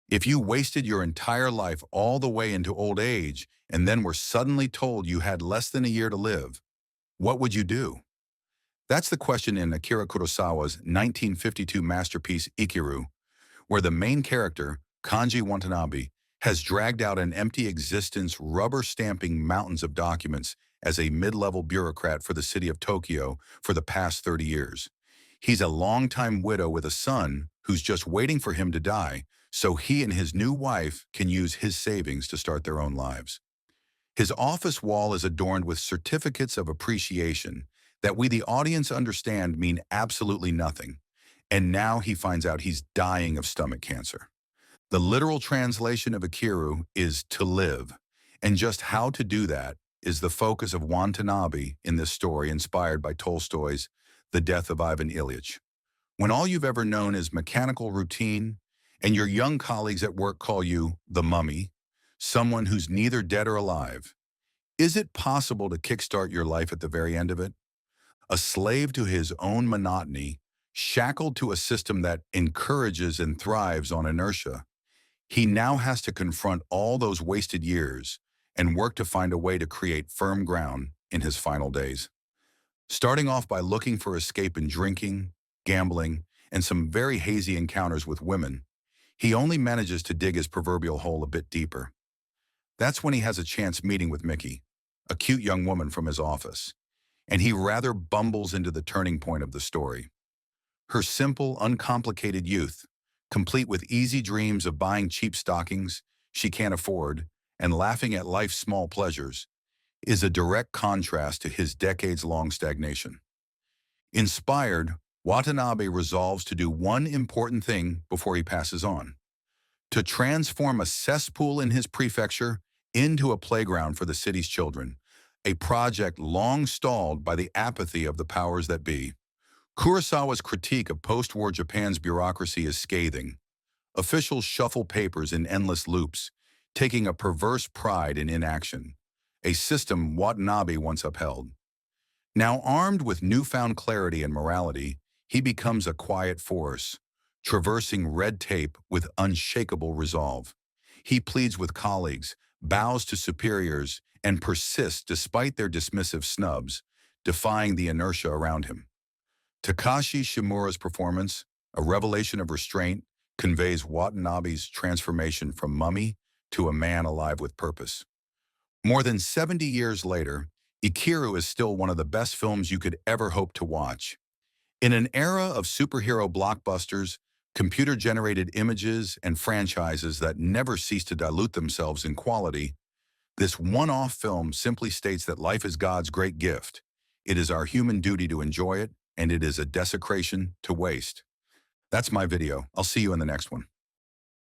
If you wasted your entire life all the way into old age and then were suddenly told you had less than a year to live, what would you do? That's the question in Akira Kurosawa's 1952 masterpiece Ikiru, where the main character, Kanji Watanabe, has dragged out an empty existence rubber-stamping mountains of documents as a mid-level bureaucrat for the city of Tokyo for the past 30 years. He's a longtime widow with a son who's just waiting for him to die so he and his new wife can use his savings to start their own lives. His office wall is adorned with certificates of appreciation that we the audience understand mean absolutely nothing. And now he finds out he's dying of stomach cancer. The literal translation of Ikiru is to live, and just how to do that is the focus of Watanabe in this story inspired by Tolstoy's The Death of Ivan Ilyich. When all you've ever known is mechanical routine, and your young colleagues at work call you the mummy, someone who's neither dead or alive, is it possible to kickstart your life at the very end of it? A slave to his own monotony, shackled to a system that encourages and thrives on inertia, he now has to confront all those wasted years and work to find a way to create firm ground in his final days. Starting off by looking for escape in drinking, gambling, and some very hazy encounters with women, he only manages to dig his proverbial hole a bit deeper. That's when he has a chance meeting with Mickey, a cute young woman from his office, and he rather bumbles into the turning point of the story. Her simple, uncomplicated youth, complete with easy dreams of buying cheap stockings she can't afford and laughing at life's small pleasures, is a direct contrast to his decades-long stagnation. Inspired, Watanabe resolves to do one important thing before he passes on: to transform a cesspool in his prefecture into a playground for the city's children, a project long stalled by the apathy of the powers that be. Kurosawa's critique of post-war Japan's bureaucracy is scathing. Officials shuffle papers in endless loops, taking a perverse pride in inaction, a system Watanabe once upheld. Now armed with newfound clarity and morality, he becomes a quiet force, traversing red tape with unshakable resolve. He pleads with colleagues, bows to superiors, and persists despite their dismissive snubs, defying the inertia around him. Takashi Shimura's performance, a revelation of restraint, conveys Watanabe's transformation from mummy to a man alive with purpose. More than 70 years later, Ikiru is still one of the best films you could ever hope to watch. In an era of superhero blockbusters, computer-generated images, and franchises that never cease to dilute themselves in quality, this one-off film simply states that life is God's great gift. It is our human duty to enjoy it, and it is a desecration to waste. That's my video. I'll see you in the next one.